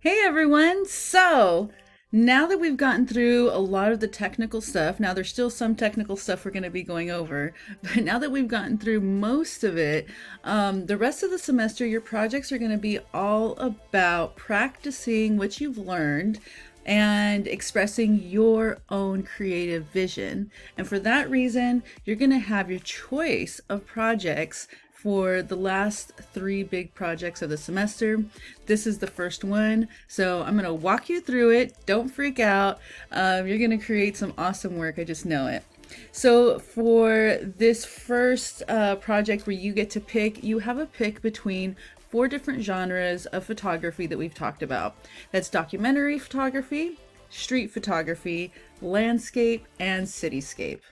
Hey everyone! So, now that we've gotten through a lot of the technical stuff, now there's still some technical stuff we're going to be going over, but now that we've gotten through most of it, the rest of the semester, your projects are going to be all about practicing what you've learned and expressing your own creative vision. And for that reason, you're going to have your choice of projects for the last three big projects of the semester. This is the first one, so I'm going to walk you through it. Don't freak out. You're going to create some awesome work. I just know it. So for this first project where you get to pick, you have a pick between four different genres of photography that we've talked about. That's documentary photography, street photography, landscape, and cityscape.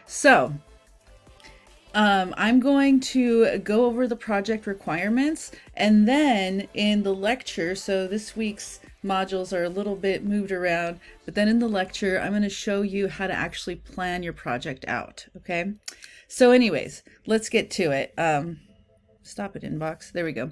So I'm going to go over the project requirements, and then in the lecture, so this week's modules are a little bit moved around, but then in the lecture, I'm going to show you how to actually plan your project out, okay? So anyways, let's get to it. Stop it, inbox. There we go.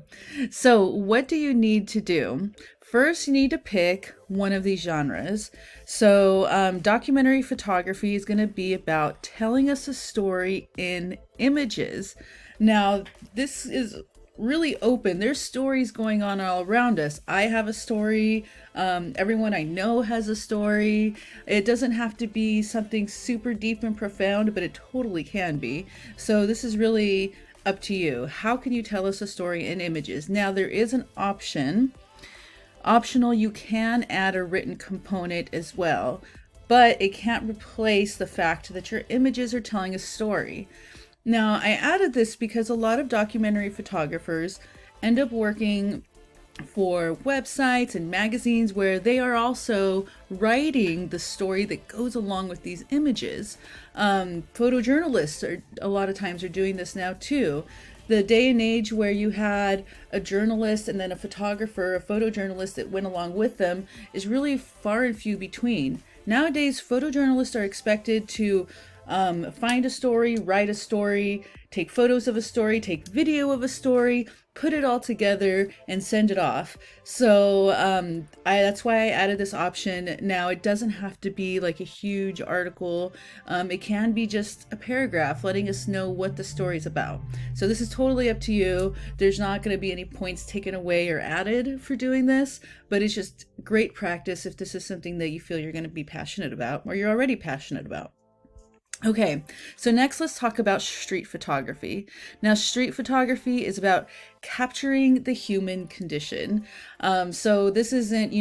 So what do you need to do? First, you need to pick one of these genres. So documentary photography is going to be about telling us a story in images. Now, this is really open. There's stories going on all around us. I have a story. Everyone I know has a story. It doesn't have to be something super deep and profound, but it totally can be. So this is really up to you. How can you tell us a story in images? Now, there is an optional, you can add a written component as well, but it can't replace the fact that your images are telling a story. Now, I added this because a lot of documentary photographers end up working for websites and magazines where they are also writing the story that goes along with these images. Photojournalists are a lot of times are doing this now too. The day and age where you had a journalist and then a photographer, a photojournalist that went along with them is really far and few between. Nowadays, photojournalists are expected to find a story, write a story, take photos of a story, take video of a story, put it all together and send it off. So that's why I added this option. Now, it doesn't have to be like a huge article. It can be just a paragraph letting us know what the story's about. So this is totally up to you. There's not going to be any points taken away or added for doing this, but it's just great practice if this is something that you feel you're going to be passionate about or you're already passionate about. Okay, so next let's talk about street photography. Now, street photography is about capturing the human condition. So this isn't,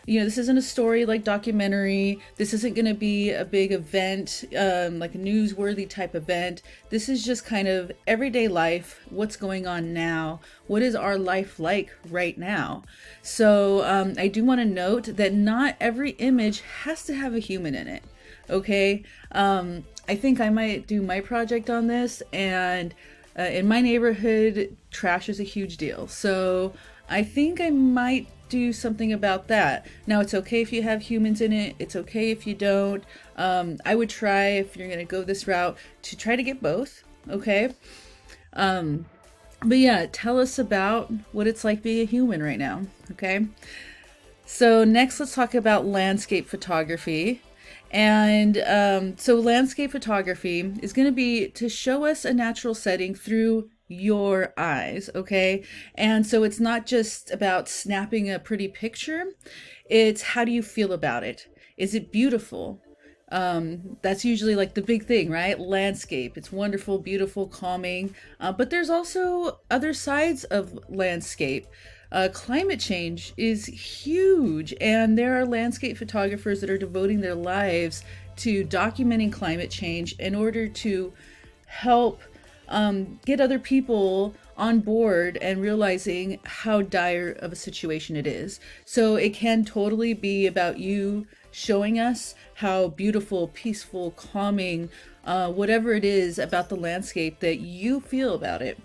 this isn't a story like documentary. This isn't going to be a big event, like a newsworthy type event. This is just kind of everyday life. What's going on now? What is our life like right now? So I do want to note that not every image has to have a human in it. Okay, I think I might do my project on this, and in my neighborhood, trash is a huge deal. So I think I might do something about that. Now, it's okay if you have humans in it. It's okay if you don't. I would try, if you're going to go this route, to try to get both. Okay. But yeah, tell us about what it's like being a human right now. Okay. So next, let's talk about landscape photography. And so landscape photography is going to be to show us a natural setting through your eyes, okay? And so it's not just about snapping a pretty picture. It's how do you feel about it? Is it beautiful? That's usually like the big thing, right? Landscape. It's wonderful, beautiful, calming. But there's also other sides of landscape. Climate change is huge, and there are landscape photographers that are devoting their lives to documenting climate change in order to help get other people on board and realizing how dire of a situation it is. So it can totally be about you showing us how beautiful, peaceful, calming, whatever it is about the landscape that you feel about it.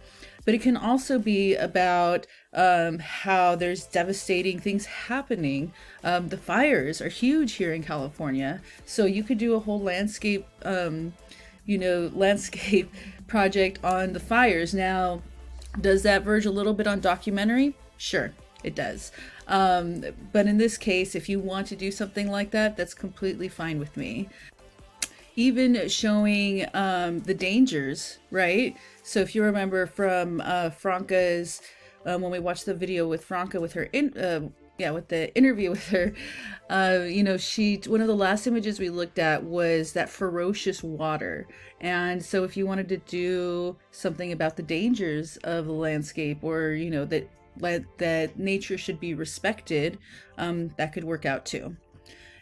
But it can also be about how there's devastating things happening. The fires are huge here in California. So you could do a whole landscape, landscape project on the fires. Now, does that verge a little bit on documentary? Sure. It does. But in this case, if you want to do something like that, that's completely fine with me. Even showing the dangers, right? So if you remember from Franca's, when we watched the video with Franca with her with the interview with her, one of the last images we looked at was that ferocious water. And so if you wanted to do something about the dangers of the landscape, or that nature should be respected, that could work out too.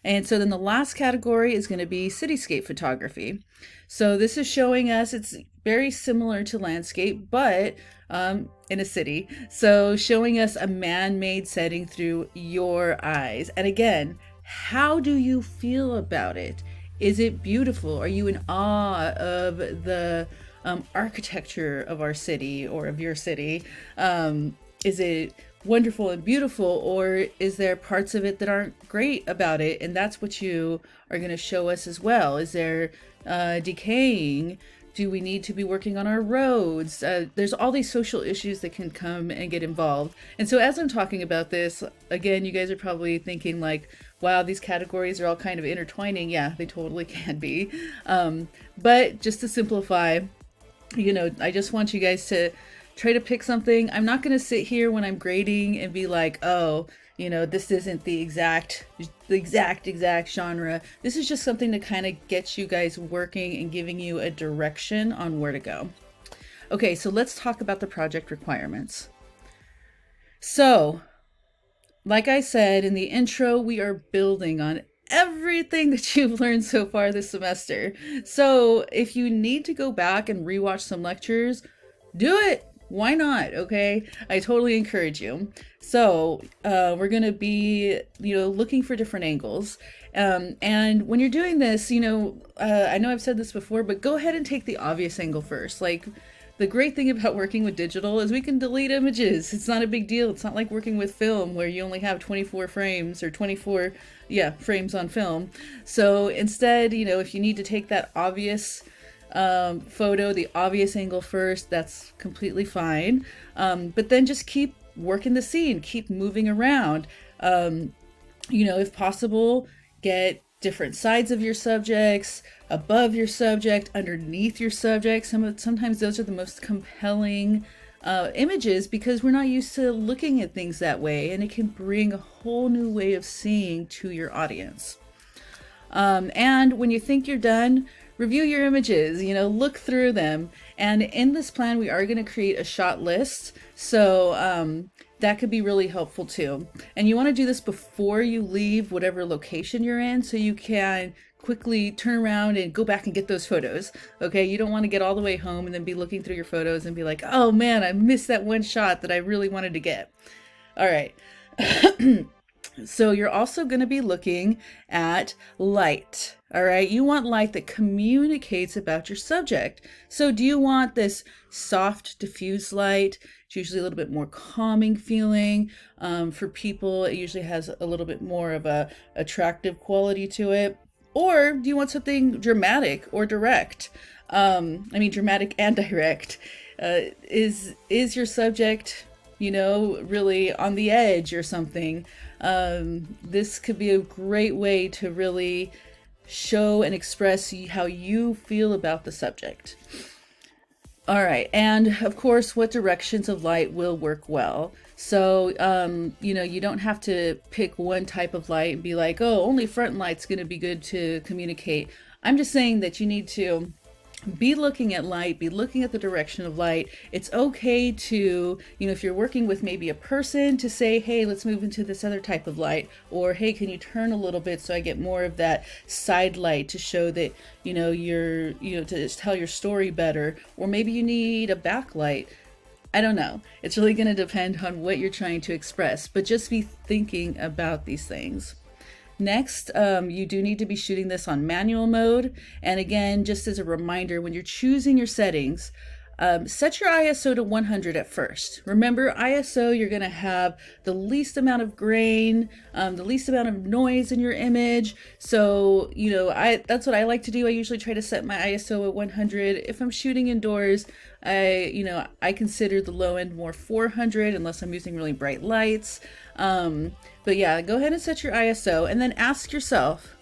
And so then the last category is going to be cityscape photography. So this is showing us, it's very similar to landscape, but in a city. So showing us a man-made setting through your eyes. And again, how do you feel about it? Is it beautiful? Are you in awe of the architecture of our city or of your city? Is it wonderful and beautiful, or is there parts of it that aren't great about it? And that's what you are going to show us as well. Is there decaying? Do we need to be working on our roads? There's all these social issues that can come and get involved. And so as I'm talking about this, again, you guys are probably thinking like, wow, these categories are all kind of intertwining. Yeah, they totally can be. But just to simplify, I just want you guys to try to pick something. I'm not going to sit here when I'm grading and be like, oh, this isn't the exact genre. This is just something to kind of get you guys working and giving you a direction on where to go. Okay, so let's talk about the project requirements. So, like I said in the intro, we are building on everything that you've learned so far this semester. So if you need to go back and rewatch some lectures, do it. Why not? Okay, I totally encourage you. So we're going to be, looking for different angles. And when you're doing this, I know I've said this before, but go ahead and take the obvious angle first. Like, the great thing about working with digital is we can delete images. It's not a big deal. It's not like working with film where you only have 24 frames or 24 frames on film. So instead, if you need to take that obvious photo, the obvious angle first, that's completely fine. But then just keep working the scene, keep moving around. If possible, get different sides of your subjects, above your subject, underneath your subject. Sometimes those are the most compelling images because we're not used to looking at things that way, and it can bring a whole new way of seeing to your audience. And when you think you're done, review your images, look through them. And in this plan, we are going to create a shot list. So that could be really helpful too. And you want to do this before you leave whatever location you're in, so you can quickly turn around and go back and get those photos. Okay, you don't want to get all the way home and then be looking through your photos and be like, oh man, I missed that one shot that I really wanted to get. All right. So you're also going to be looking at light. All right, you want light that communicates about your subject. So do you want this soft, diffuse light? It's usually a little bit more calming feeling. For people, it usually has a little bit more of a attractive quality to it. Or do you want something dramatic or direct? Dramatic and direct. Is your subject, really on the edge or something? This could be a great way to really show and express how you feel about the subject. All right, and of course, what directions of light will work well? So, you don't have to pick one type of light and be like, oh, only front light's going to be good to communicate. I'm just saying that you need to be looking at light, be looking at the direction of light. It's okay to, if you're working with maybe a person, to say, hey, let's move into this other type of light, or hey, can you turn a little bit so I get more of that side light to show that, you're, to tell your story better, or maybe you need a backlight. I don't know. It's really going to depend on what you're trying to express, but just be thinking about these things. Next, you do need to be shooting this on manual mode. And again, just as a reminder, when you're choosing your settings, set your ISO to 100 at first. Remember, ISO, you're going to have the least amount of grain, the least amount of noise in your image. So, that's what I like to do. I usually try to set my ISO at 100. If I'm shooting indoors, I consider the low end more 400 unless I'm using really bright lights. But yeah, go ahead and set your ISO and then ask yourself,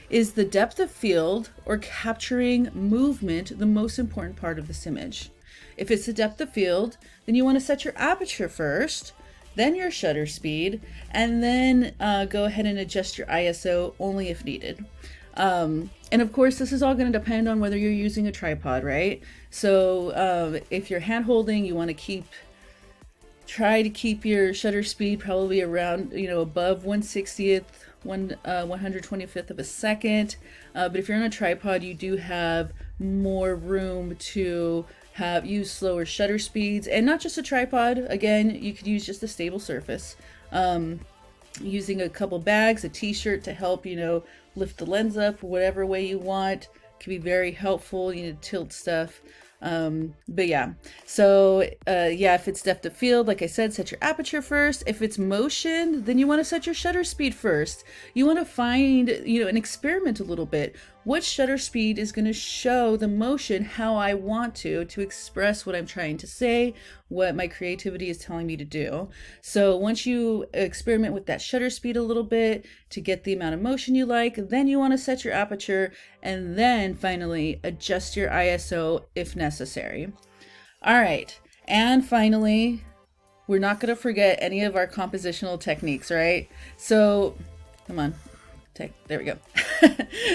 is the depth of field or capturing movement the most important part of this image? If it's the depth of field, then you want to set your aperture first, then your shutter speed, and then go ahead and adjust your ISO only if needed. And of course, this is all going to depend on whether you're using a tripod, right? So if you're hand holding, you want to try to keep your shutter speed probably around, above 1/60th, 125th of a second. But if you're on a tripod, you do have more room to use slower shutter speeds, and not just a tripod. Again, you could use just a stable surface. Using a couple bags, a t-shirt to help, lift the lens up whatever way you want can be very helpful. Tilt stuff. But yeah, so if it's depth of field, like I said, set your aperture first. If it's motion, then you want to set your shutter speed first. You want to find, and experiment a little bit. What shutter speed is going to show the motion how I want to express what I'm trying to say, what my creativity is telling me to do. So once you experiment with that shutter speed a little bit to get the amount of motion you like, then you want to set your aperture, and then finally adjust your ISO if necessary. All right, and finally, we're not going to forget any of our compositional techniques, right? So come on. There we go.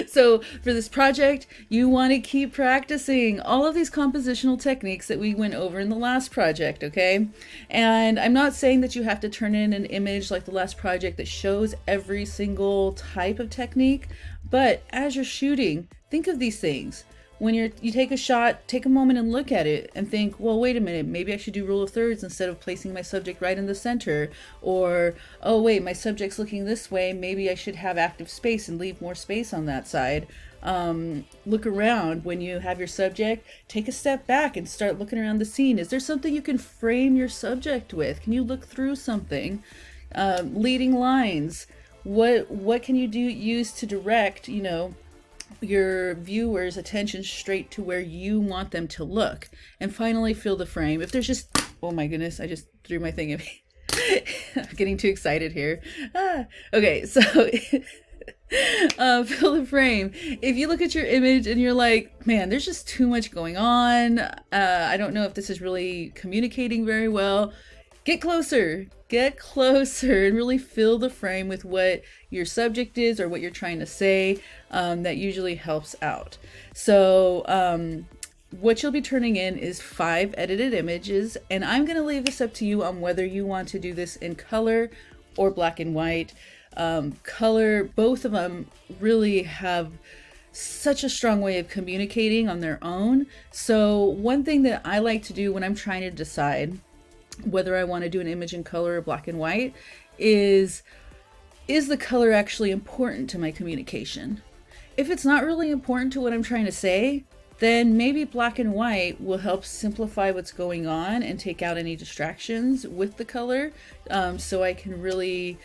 So for this project, you want to keep practicing all of these compositional techniques that we went over in the last project, okay? And I'm not saying that you have to turn in an image like the last project that shows every single type of technique, but as you're shooting, think of these things. When you take a shot, take a moment and look at it and think, well, wait a minute, maybe I should do rule of thirds instead of placing my subject right in the center. Or, oh wait, my subject's looking this way, maybe I should have active space and leave more space on that side. Look around when you have your subject, take a step back and start looking around the scene. Is there something you can frame your subject with? Can you look through something? Leading lines. What can you use to direct, your viewers' attention straight to where you want them to look? And finally, fill the frame. If there's just, oh my goodness, I just threw my thing at me. I'm getting too excited here. Okay, so fill the frame. If you look at your image and you're like, man, there's just too much going on. I don't know if this is really communicating very well. Get closer and really fill the frame with what your subject is or what you're trying to say. That usually helps out. So what you'll be turning in is 5 edited images, and I'm going to leave this up to you on whether you want to do this in color or black and white. Color, both of them really have such a strong way of communicating on their own. So one thing that I like to do when I'm trying to decide whether I want to do an image in color or black and white is the color actually important to my communication? If it's not really important to what I'm trying to say, then maybe black and white will help simplify what's going on and take out any distractions with the color, so I can really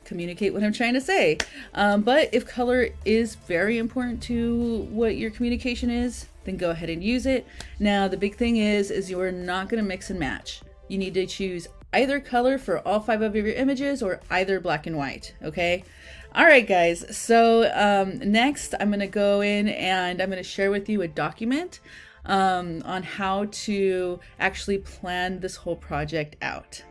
communicate what I'm trying to say. But if color is very important to what your communication is, then go ahead and use it. Now, the big thing is you're not going to mix and match. You need to choose either color for all 5 of your images or either black and white, okay? All right, guys, so next I'm gonna go in and I'm gonna share with you a document on how to actually plan this whole project out.